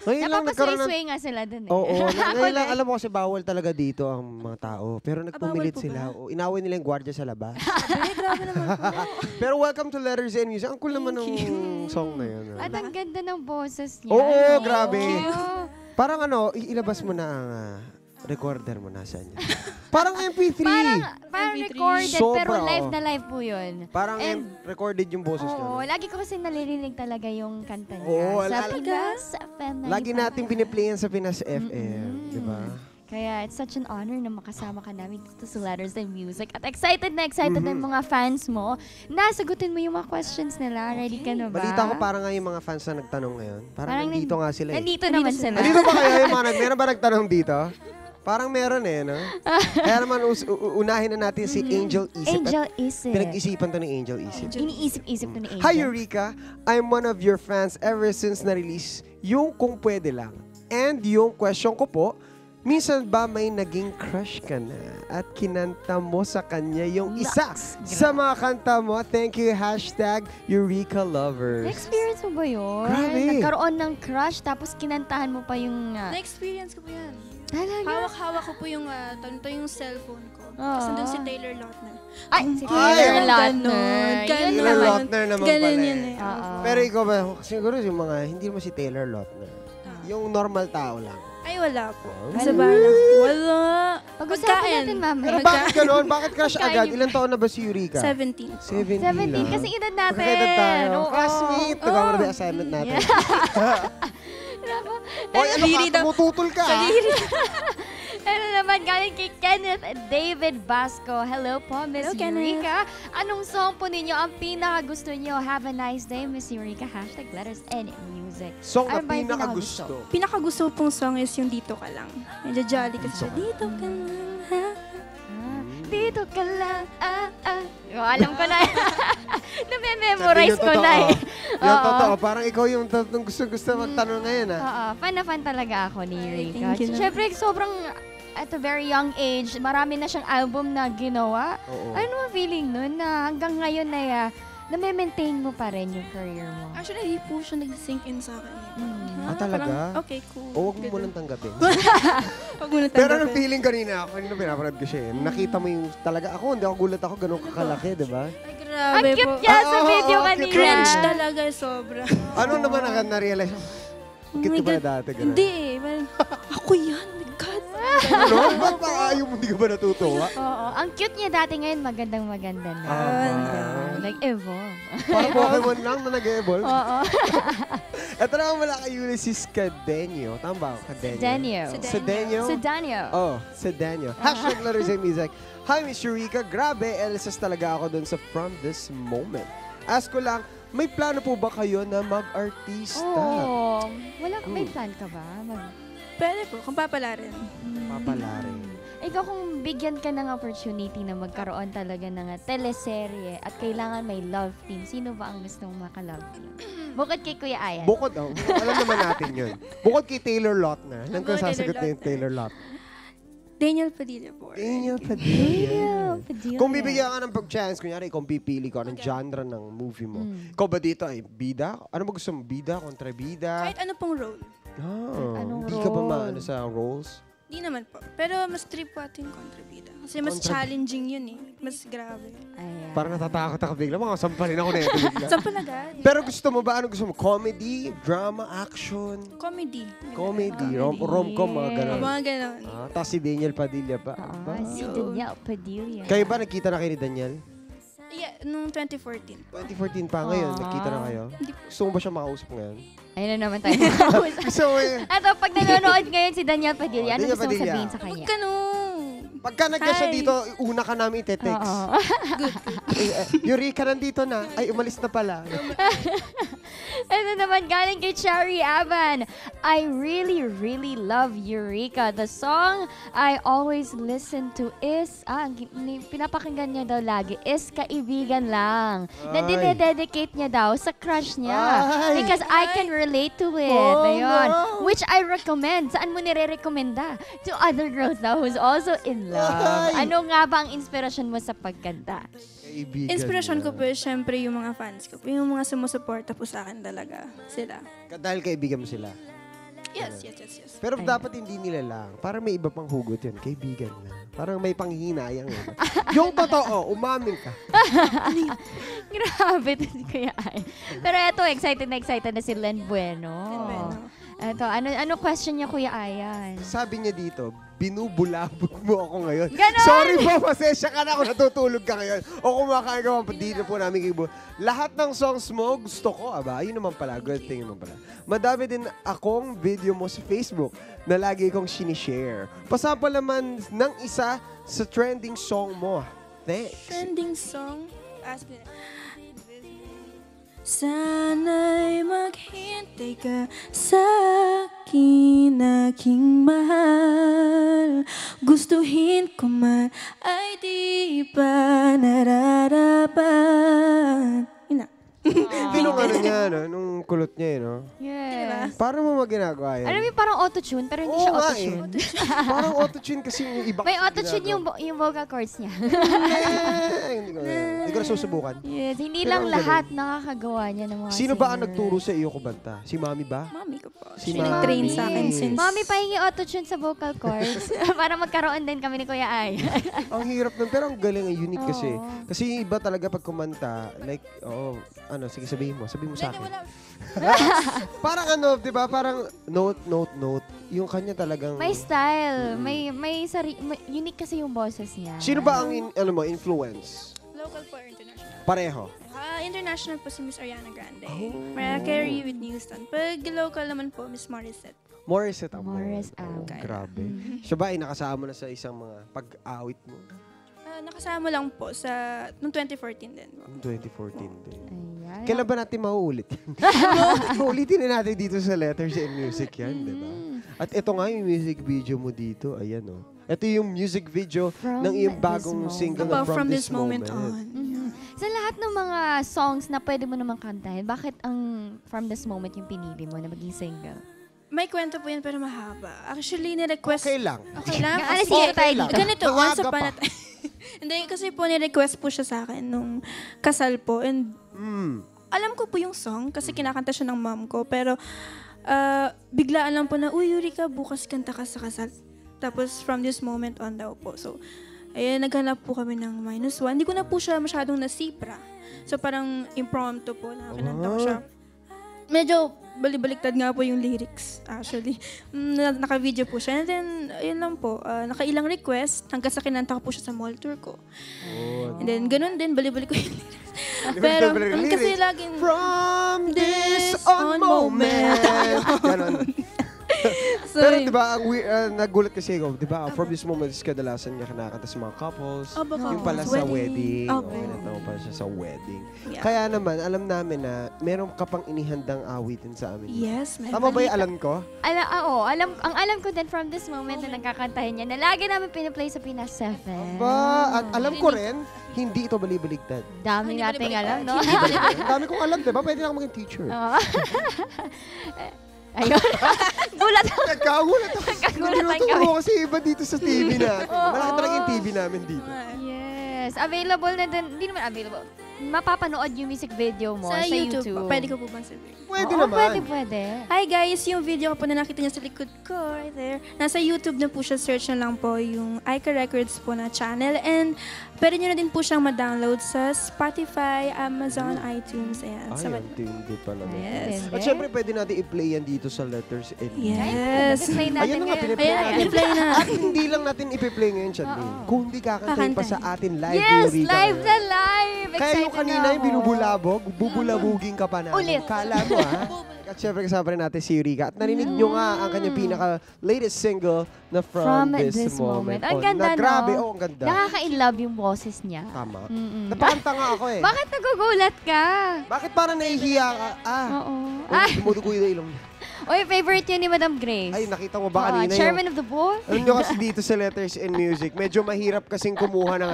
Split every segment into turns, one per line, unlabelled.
Ngayon lang nagkaroon ng...
Napapasway nga sila dun eh.
Oo, ngayon lang, alam mo kasi bawal talaga dito ang mga tao. Pero nagpumilit
bawal po
sila.
ba?
O, inaway nila yung gwardiya sa labas.
Grabe naman po.
Pero welcome to Letters and Music. Ang cool naman ng song na yun.
At ang ganda ng boses niya.
Oo, grabe.
Oo.
Parang ilabas mo na ang recorder mo nasaan yun. Parang MP3.
Parang
MP3.
recorded,
Sobra,
pero live
oo.
na live po yun.
Parang
And-
recorded yung boses niya.
Oo,
no?
lagi ko kasi naririnig talaga yung kanta niya.
Oo,
sa
talaga?
Pinas FM.
Lagi nating piniplayan sa Pinas FM. Di ba?
Kaya it's such an honor na makasama ka namin dito sa Letters and Music. At excited na yung mga fans mo. Nasagutin mo yung mga questions nila. Ready ka na ba?
Balita ko parang nga yung mga fans na nagtanong ngayon. Parang nandito nga sila eh.
Nandito naman sila.
Nandito ba kayo yung mga meron ba nagtanong dito? Parang meron eh, no? Kaya naman unahin na natin si Angel Isip.
Angel
At
Isip.
pinag-isipan to ni Angel Isip.
Iniisip-isip to ni Angel.
Hi Eureka! I'm one of your fans ever since na-release yung Kung Pwede Lang. And yung question ko po, minsan ba may naging crush ka na at kinanta mo sa kanya yung isa sa mga kanta mo? Thank you, #Eureka Lovers.
Na-experience mo ba yun?
Grabe.
Nagkaroon ng crush tapos kinantahan mo pa yung...
Na-experience ko po yan.
Talaga?
Hawak-hawak ko po yung, yung cellphone ko. Tapos nandun si Taylor Lautner.
Ay, si
Ay,
Taylor Lautner.
ganon.
Yun
Taylor
naman.
Lautner naman
Ganun
pala
yun
eh.
eh.
Oo.
Pero ikaw ba, siguro yung mga, hindi naman si Taylor Lautner. Yung normal tao lang.
Ay, wala po.
Oh.
Sa bala. Wala.
Pag-usapan natin mamaya.
Pero bakit gano'n? Bakit crush
Pagkain
agad?
yung-
Ilan taon na ba si Eureka?
17.
17
17,
lang.
kasi edad natin.
Magkakaedad tayo.
Oo.
Classmate. Nagkakaroon na assignment natin.
Nako.
Hoy, ano
Kadiri
ka?
daw.
Tumututol ka.
Ano naman, galing kay Kenneth David Basco. Hello po, Miss
Hello, Kenneth.
Eureka. Anong song po ninyo ang pinaka-gusto nyo? Have a nice day, Miss Eureka. #Letters and Music.
Song na
Ano ba yung
pinakagusto.
Pinakagusto pong song is yung Dito Ka Lang. Medyo jolly kasi siya. Dito ka lang, ha?
Dito ka lang, Oh, alam ko na. Name-memorize ko na eh.
Yung
Oo.
totoo. Parang ikaw yung gusto magtanong ngayon ah.
Oo, fan na fan talaga ako ni Eureka.
thank you.
Siyempre, sobrang at a very young age, marami na siyang album na ginawa.
Oo.
Ano ang feeling nun na hanggang ngayon na na-maintain mo pa rin yung career mo?
Actually, hindi po siya nag-sink in sa akin.
talaga?
Parang, okay, cool.
O huwag mo munang tanggapin.
Huwag mo na
Pero
tanggapin.
anong feeling kanina pinapanood ko siya eh. Nakita mo yung talaga ako, hindi ako gulat ako ganun kakalaki, di ba?
Ay, grabe
Ang
po.
cute niya sa
Oo,
video
oo,
kanina.
Cringe talaga, sobra.
Ano naman ang na-realize?
Oh
Cute
my
ka pala
God.
dati, ganun.
Hindi eh. Parang, ako yan, my God.
Ano? Ba't pa ayaw mo, hindi ka ba natutuwa?
Oo, ang cute niya dati ngayon, magandang-maganda na. Nag-evolve.
Parang Pokemon lang na nag-evolve.
Oo.
Ito naman wala kay Ulysses Cadenio. Tama ba?
Daniel.
Cedenio?
Si Daniel.
Oh, Cedenio. #Letters and Music. Hi, Miss Eureka. Grabe, LSS talaga ako dun sa From This Moment. Ask ko lang, may plano po ba kayo na mag-artista?
Oh, may plan ka ba?
Pwede po, kung papala rin.
Papalarin.
Ikaw kung bigyan ka ng opportunity na magkaroon talaga ng teleserye at kailangan may love team, sino ba ang gusto mong maka-love team? Bukod kay Kuya Ayan.
Bukod daw. Alam naman natin yun. Bukod kay Taylor Lautner. Alam ko
Bukod kay
sasagot na yung
Taylor
Taylor Lautner.
Daniel Padilla po.
Daniel Padilla.
Padilla.
Kung bibigyan ka ng pag-chance, kunyari, kung pipili ka ng genre ng movie mo, ikaw ba dito ay bida? Ano ba gusto mo? Bida? Kontrabida?
Kahit ano pong role.
Anong
Hindi ka ba
role?
maano sa roles?
Hindi naman po. Pero mas trip po ating kontrabida. Kasi mas challenging yun eh. Mas grabe.
Ayan.
Parang natatakot ako bigla. Mga sampalin ako na ito bigla.
Sample agad.
Pero gusto mo ba? Ano gusto mo? Comedy? Drama? Action?
Comedy.
Comedy? Rom-com? Mga ganun.
Mga ganon.
Tapos si Daniel Padilla pa.
Oo,
Ba?
si Daniel Padilla.
Kayo ba nagkita na kayo ni Daniel?
Yeah, nung 2014.
2014 pa ngayon. Nagkita na kayo? Gusto mo ba siya makausap ngayon?
Ayun na naman tayo makausap.
Gusto mo eh.
Eto, pag nanonood ngayon si Daniel Padilla, ano
Daniel
gusto mong
Padilla.
sabihin sa
Huwag
kanya?
ka nung.
Pagka nagka siya
Hi.
dito, una ka namin ite-text.
Oo.
Eureka, nandito na. Ay, umalis na pala.
Ito naman galing kay Cherry Avan. I really, really love Eureka. The song I always listen to is, pinapakinggan niya daw lagi, is Kaibigan Lang. Na
Ay.
dinededicate niya daw sa crush niya.
Ay.
Because I can relate to it.
Oh,
Ayun.
no.
Which I recommend. Saan mo nire-recommenda? To other girls now who's also in love.
Ay.
Ano nga ba ang inspirasyon mo sa pagkanta?
Kaibigan
Inspiration
niya.
ko po is syempre yung mga fans ko po. Yung mga sumusuporta po sa akin talaga. Sila.
Dahil kaibigan mo sila.
Yes,
Ganun.
yes.
Pero
Ay.
dapat hindi nila lang. Parang may iba pang hugot yun. Kaibigan lang. Parang may panghihinayang yun. Yung totoo, umamin ka.
Grabe to si Kuya Ay. Pero eto, excited na si Len Bueno. Eto, ano question niya, Kuya Ayan?
Sabi niya dito, binubulabog mo ako ngayon.
Ganon!
Sorry po, pasensya ka na kung natutulog ka ngayon. O kumakain ka pa, dito po namin kibo. Lahat ng songs mo, gusto ko, aba. Ayun naman pala, good thing naman pala. Madami din akong video mo sa Facebook na lagi kong sinishare. Pasapal naman ng isa sa trending song mo. Thanks.
Trending song. Ask me. Sana'y maghintay ka sa akin, aking mahal. Gustuhin ko man ay di pa nararapat. Yun na.
Nung ano niya, no? Nung kulot niya, no?
Yes.
Paano mo maginagawa yan?
Alam mo yung parang auto-tune, pero hindi siya
Oo nga
auto-tune.
Parang auto-tune kasi yung iba.
May auto-tune yung vocal cords niya.
Hindi ko na susubukan.
Yes, hindi
Pero
lang
ang
lahat nakakagawa niya ng mga
Sino ba ang
singer.
nagturo sa iyo kumanta? Si Mami ba?
Mami ko po.
Si
Siya nag-train
Mami.
sa akin since...
Mami, pahingi auto-tune sa vocal cords para magkaroon din kami ni Kuya Ay.
Ang hirap nun, pero ang galing, ang unique kasi.
Oo.
Kasi yung iba talaga pag kumanta, like, sige sabihin mo sa akin. Parang ano, di ba? Parang note. Yung kanya talagang...
May style, may unique kasi yung boses niya.
Sino ba ang influence?
Local po or international?
Pareho.
International po si Miss Ariana Grande.
Oh.
Mariah Carey, Whitney Houston. Pag local naman po, Miss Morissette.
Morissette ako.
Morris
Oh,
Ao.
grabe.
Mhm.
Siya ba ay nakasama na sa isang mga pag-awit mo?
Nakasama lang po sa noong 2014 din. Po.
2014 din.
Ayan.
Kailan ba natin mauulit yan? Uulitin na natin dito sa Letters and Music yan, di ba? At ito nga yung music video mo dito. Ayan, oh. Ito yung music video
From
ng iyong
this
bagong
moment.
single na
From this moment on.
Mhm. Sa lahat ng mga songs na pwede mo namang kantahin, bakit ang From This Moment yung pinili mo na maging single?
May kwento po yan pero mahaba. Actually, ni-request...
Okay lang.
Okay lang?
Ano, sige, tayo
lang.
dito.
Ganito,
Maaga
once upon
pa.
a time. Hindi, kasi po ni-request po siya sa akin nung kasal po. And alam ko po yung song kasi kinakanta siya ng mom ko. Pero biglaan lang po na, uy, Eureka, bukas kanta ka sa kasal. Tapos from this moment on daw po. So, ayun, naghanap po kami ng -1. Hindi ko na po siya masyadong nasipra. So parang impromptu po na kinanta ko siya. Medyo balibaliktad nga po yung lyrics, actually. Naka-video po siya. And then, ayun lang po, nakailang request hanggang sa kinanta ko po siya sa mall tour ko. And then, ganun din, balibalik ko yung lyrics. Pero, kasi laging...
From this on moment. Ganon.
So,
Pero di ba, nagulat kasi ako, di ba, from this moment is kadalasan niya kinakanta sa mga couples.
Opo,
Yung pala
couples.
sa wedding.
Opo.
Kinanta mo pala siya sa wedding.
Yeah.
Kaya naman, alam namin na meron ka pang inihandang awitin sa amin.
Yes, may
Tama ba yung
balita.
alam ko?
Ang alam ko din From This Moment na nagkakantahin niya, na lagi namin pinaplay sa Pinas 7.
At alam ko rin, hindi ito balibaligtad.
Dami
Hindi
nating
baliktad.
alam, no?
Ang dami kong alam, di ba? Pwede na ako maging teacher.
Oo. Ayun. Gulat ako.
Nagkagulat ako.
Nagkagulatan
Tinuturo
kami.
kasi iba dito sa TV natin. Malaki talaga yung TV namin dito.
Yes. Available na din. Hindi naman available. Mapapanood yung music video mo
Sa
sa
YouTube.
YouTube.
Pwede ko po bang sabihin?
Pwede
Oo,
naman.
Pwede.
Hi guys, yung video ko po na nakita niyo sa likod ko, right there. Nasa YouTube na po siya, search na lang po yung Aika Records po na channel. And pwede niyo na din po siyang ma-download sa Spotify, Amazon, iTunes, ayan.
Ay,
Sa
ang tindi pala.
Yes.
At syempre, pwede natin i-play yan dito sa Letters and
Yes.
Play natin
Ayan na nga,
ngayon.
piniplay
Ayan,
natin.
i-play na.
At hindi lang natin ipi-play ngayon, Chandley. Kung hindi kakantayin pa sa atin live,
Yes,
Eureka.
live na live.
Kaya yung
Excited
kanina
na
yung
ako.
binubulabog, bubulabugin ka pa namin.
Ulit.
Kala mo, ha? At syempre kasama rin natin si Eureka. At narinig nyo nga ang kanyang pinaka-latest single na From This Moment.
Ang
Oh,
ganda,
na, grabe,
no?
oh, ang ganda.
Nakaka-inlove yung boses niya.
Tama.
Mm-mm.
Napakanta nga ako eh.
Bakit nagugulat ka?
Bakit parang nahihiya ka?
Oo.
Dumudugo yung ilong.
Oy, favorite yun ni Madam Grace.
Ay, nakita mo ba
Oo,
kanina
Chairman of the Board?
Alam nyo kasi dito sa Letters and Music, medyo mahirap kasing kumuha ng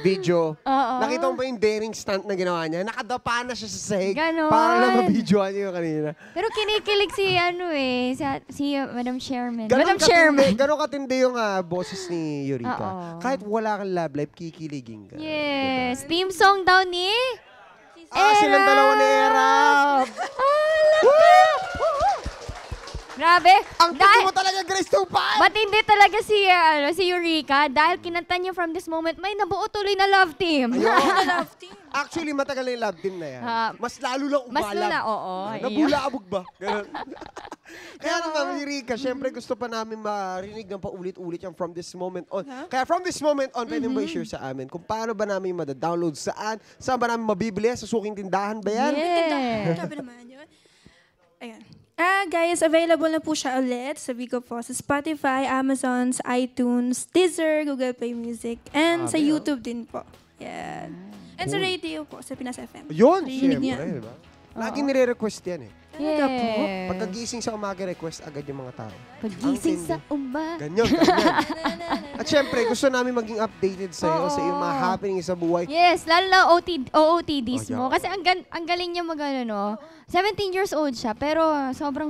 video.
Oo.
Nakita mo ba yung daring stunt na ginawa niya? Nakadapa na siya sa sahig.
Ganon.
Para lang mabidyoan niyo yung kanina.
Pero kinikilig si Madam Chairman. Madam Chairman.
Ganon katindi yung boses ni Eureka.
Oo.
Kahit wala kang love life, kikiligin ka.
Yes. Theme song daw ni...
Silang dalawa ni Erap!
Grabe Grabe.
Ang tindi mo talaga, Grace Tupay!
Matindi talaga si Eureka dahil kinanta niya From This Moment, may nabuo tuloy na love team.
Love team.
Actually, matagal na yung love team na yan. Mas lalo lang
Mas
umalab.
lula, oo.
Nabulaabog ba? Ganun. Kaya naman, Eureka, syempre gusto pa namin marinig ng paulit-ulit yung From This Moment On. Kaya From This Moment On, pwede mo i-share sa amin kung paano ba namin madadownload, saan ba namin mabibili, sa suking tindahan ba yan?
Yeah.
Sabi naman yun. Ayan. Guys, available na po siya ulit. Sabi ko po sa Spotify, Amazon, sa iTunes, Deezer, Google Play Music, and sa YouTube din po. Yan. And sa radio po, sa Pinas FM.
Yun,
Rinig niya.
syempre. Diba? Lagi nire-request yan eh.
Yeah.
Pagkagising sa umaga, request agad yung mga tao.
Paggising
Ang
sa umaga.
Ganyan, ganyan. At syempre, gusto namin maging updated sa'yo sa iyong mga happening sa buhay.
Yes, lalo na OOTDs
Oh,
mo. Kasi ang galing niya no? 17 years old siya, pero sobrang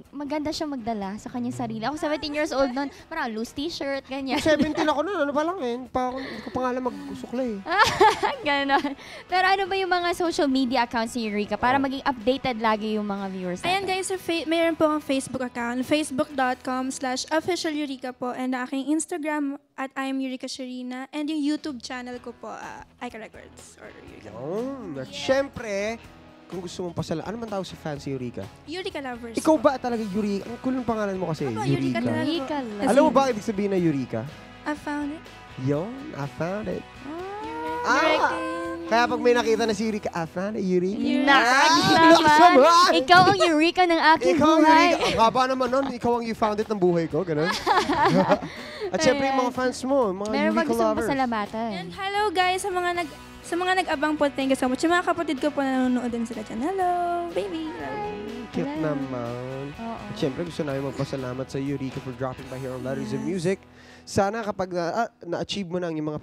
maganda siya magdala sa kanyang sarili. Ako 17 years old noon, parang loose t-shirt, ganyan.
17 ako nun, ano pa lang eh. Hindi ko pa nga alam magsuklay.
Ganon. Pero ano ba yung mga social media accounts ni Eureka para maging updated lagi yung mga viewers natin?
Ayan guys, mayroon po akong Facebook account, facebook.com/officialyureka po, and aking Instagram at I'm Eureka Sharina, and yung YouTube channel ko po, Aika Records or Eureka.
At syempre, kung gusto mong pasala, ano man tawag si Fancy Eureka?
Eureka Lovers.
Ikaw
po.
ba talaga Eureka? Ang cool ng pangalan mo kasi,
Eureka
Eureka.
talaga.
Eureka lang.
Alam mo ba ibig sabihin na Eureka?
I found it.
Yun, I found it.
Eureka.
Kaya pag may nakita na si Eureka, I found it, Eureka.
Nice
lakas
naman.
naman!
Ikaw ang Eureka ng aking
Ikaw ang
buhay.
Eureka. Ang haba naman nun, ikaw ang you found it ng buhay ko, ganun. At syempre yung mga fans mo, mga
Meron ba
Eureka
gusto mong
lovers.
pasalamatan?
And hello guys, sa mga nag-abang po, thank you so much. Yung mga kapatid ko po nanonood din sila dyan. Hello, baby.
Cute
Hello.
naman.
Oo.
At syempre gusto namin magpasalamat sa Eureka for dropping by here on Letters and Music. Sana kapag na-achieve mo na ang mga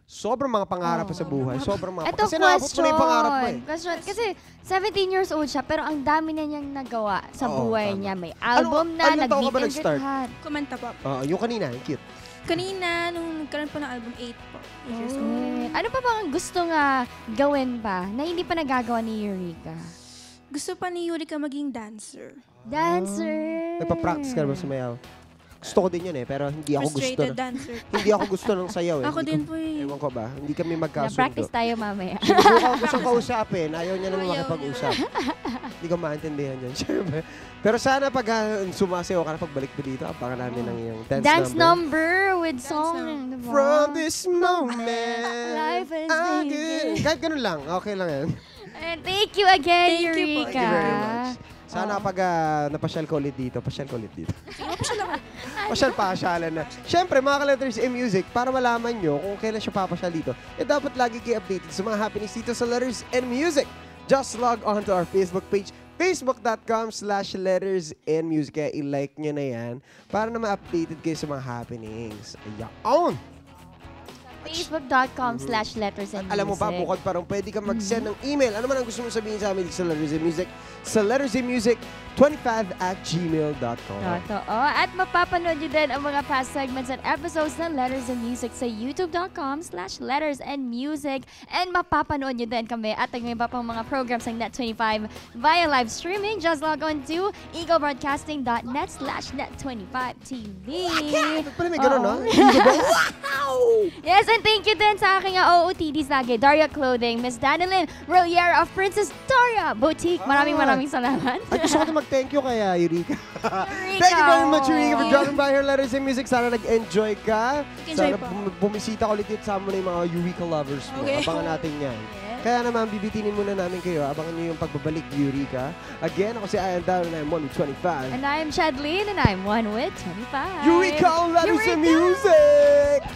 sobrang mga pangarap pa sa buhay. Sobrang mga
Ito
kasi naabot mo na yung pangarap mo eh.
Question. Kasi 17 years old siya, pero ang dami na niyang nagawa sa
Oo,
buhay
tama.
niya. May album na,
anong taon ka ba
nag-meet and
nag-start?
greet lahat.
Kumanta po.
Yung kanina, yung cute.
Kanina, nung nagkaroon po ng album 8 po. 8 years old.
Ano pa bang gusto nga gawin pa na hindi pa nagagawa ni Eureka?
Gusto pa ni Eureka maging dancer.
Dancer!
Nagpa-practice ka na ba sumayaw? Gusto ko din yun eh, pero hindi ako gusto.
Frustrated dancer.
Hindi ako gusto ng sayaw eh.
Ako
Hindi
din
ko-
po eh.
Ewan ko ba? Hindi kami magkasundo.
Na-practice tayo mamaya.
Sinubukan ko gusto kausapin. Ayaw niya naman
Ayaw
makipag-usap. Hindi ko maintindihan yan. Siyempre. Pero sana pag sumasayaw ka na pagbalik mo dito, abangan namin ng iyong
Dance number with song.
number.
Diba?
From this moment,
Life is
I'm
easy.
good. Kahit ganun lang. Okay lang yan.
And thank you again,
Thank you po.
Eureka.
Thank you very much. Sana pag napasyal ko ulit dito, pasyal ko ulit dito. Pasyal-pasyalan na. Siyempre, mga ka-Letters and Music, para malaman nyo kung kailan siya papasyal dito, dapat lagi kayo updated sa mga happenings dito sa Letters and Music. Just log on to our Facebook page, facebook.com/Letters and Music. Kaya i-like nyo na yan para na ma-updated kayo sa mga happenings. Ayaw!
Facebook.com/Letters and
Alam mo ba,
Music.
bukod pa rin, pwede ka mag-send ng email. Ano man ang gusto mong sabihin sa amin sa Letters and Music? Sa lettersandmusic25@gmail.com.
Totoo. At mapapanood nyo din ang mga past segments and episodes ng Letters and Music sa youtube.com/Letters and Music. And mapapanood nyo din kami at ang iba pang mga programs ng Net25 via live streaming. Just log on to eaglebroadcasting.net/Net25TV.
Pala may gano'n, ha?
Yes, and thank you din sa aking OOTDs lagi. Daria Clothing, Miss Danilyn Roliera of Princess Daria Boutique. Maraming salamat.
At gusto ko na mag-thank you kay Eureka.
Eureka.
Thank you very much, Eureka, for dropping by here, Letters and Music. Sana nag-enjoy ka.
Enjoy
Sana
po.
bumisita ka ulit dito sa mga Eureka lovers mo.
Okay.
Abangan natin yan. Kaya naman, bibitinin muna namin kayo. Abangan nyo yung pagbabalik, Eureka. Again, ako si Ian Down and I'm 1 with 25.
And I'm Chadlene and I'm 1 with 25.
Eureka, Letters and Music!